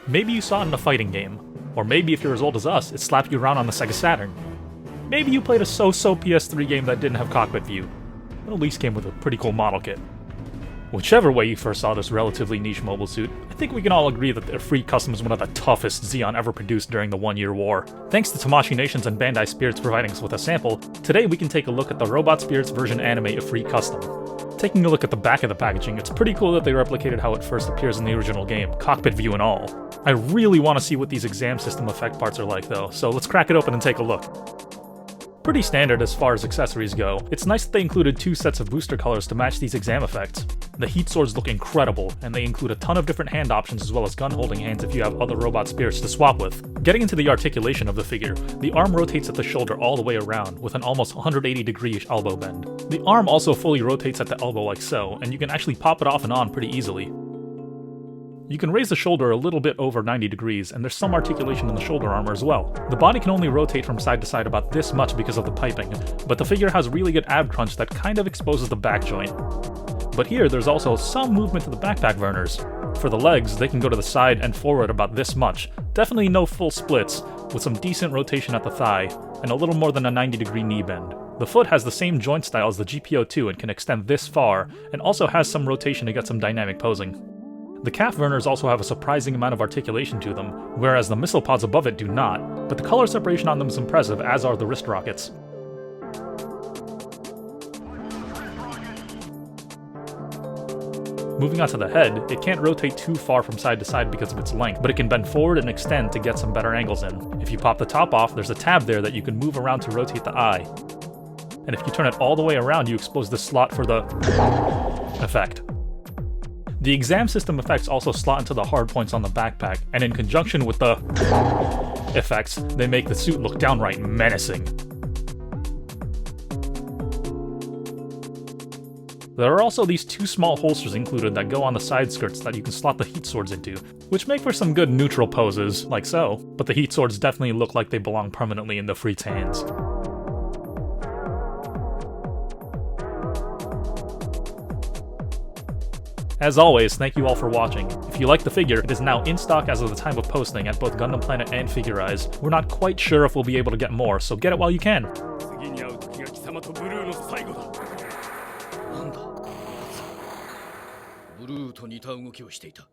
Maybe you saw it in a fighting game, or maybe if you're as old as us, it slapped you around on the Sega Saturn. Maybe you played a so-so PS3 game that didn't have cockpit view, but at least came with a pretty cool model kit. Whichever way you first saw this relatively niche mobile suit, I think we can all agree that the Efreet Custom is one of the toughest Xeon ever produced during the 1-year war. Thanks to Tamashii Nations and Bandai Spirits providing us with a sample, today we can take a look at the Robot Spirits version anime Efreet Custom. Taking a look at the back of the packaging, it's pretty cool that they replicated how it first appears in the original game, cockpit view and all. I really want to see what these exam system effect parts are like though, so let's crack it open and take a look. Pretty standard as far as accessories go. It's nice that they included 2 sets of booster colors to match these exam effects. The heat swords look incredible, and they include a ton of different hand options as well as gun holding hands if you have other robot spirits to swap with. Getting into the articulation of the figure, the arm rotates at the shoulder all the way around with an almost 180-degree elbow bend. The arm also fully rotates at the elbow like so, and you can actually pop it off and on pretty easily. You can raise the shoulder a little bit over 90 degrees, and there's some articulation in the shoulder armor as well. The body can only rotate from side to side about this much because of the piping, but the figure has really good ab crunch that kind of exposes the back joint. But here, there's also some movement to the backpack verners. For the legs, they can go to the side and forward about this much. Definitely no full splits, with some decent rotation at the thigh, and a little more than a 90-degree knee bend. The foot has the same joint style as the GPO2 and can extend this far, and also has some rotation to get some dynamic posing. The calf verners also have a surprising amount of articulation to them, whereas the missile pods above it do not, but the color separation on them is impressive, as are the wrist rockets. Moving on to the head, it can't rotate too far from side to side because of its length, but it can bend forward and extend to get some better angles in. If you pop the top off, there's a tab there that you can move around to rotate the eye. And if you turn it all the way around, you expose the slot for the effect. The exam system effects also slot into the hard points on the backpack, and in conjunction with the effects, they make the suit look downright menacing. There are also these 2 small holsters included that go on the side skirts that you can slot the heat swords into, which make for some good neutral poses, like so, but the heat swords definitely look like they belong permanently in the Efreet's hands. As always, thank you all for watching. If you like the figure, it is now in stock as of the time of posting at both Gundam Planet and Figure Eyes. We're not quite sure if we'll be able to get more, so get it while you can. ブルーと似た動きをしていた。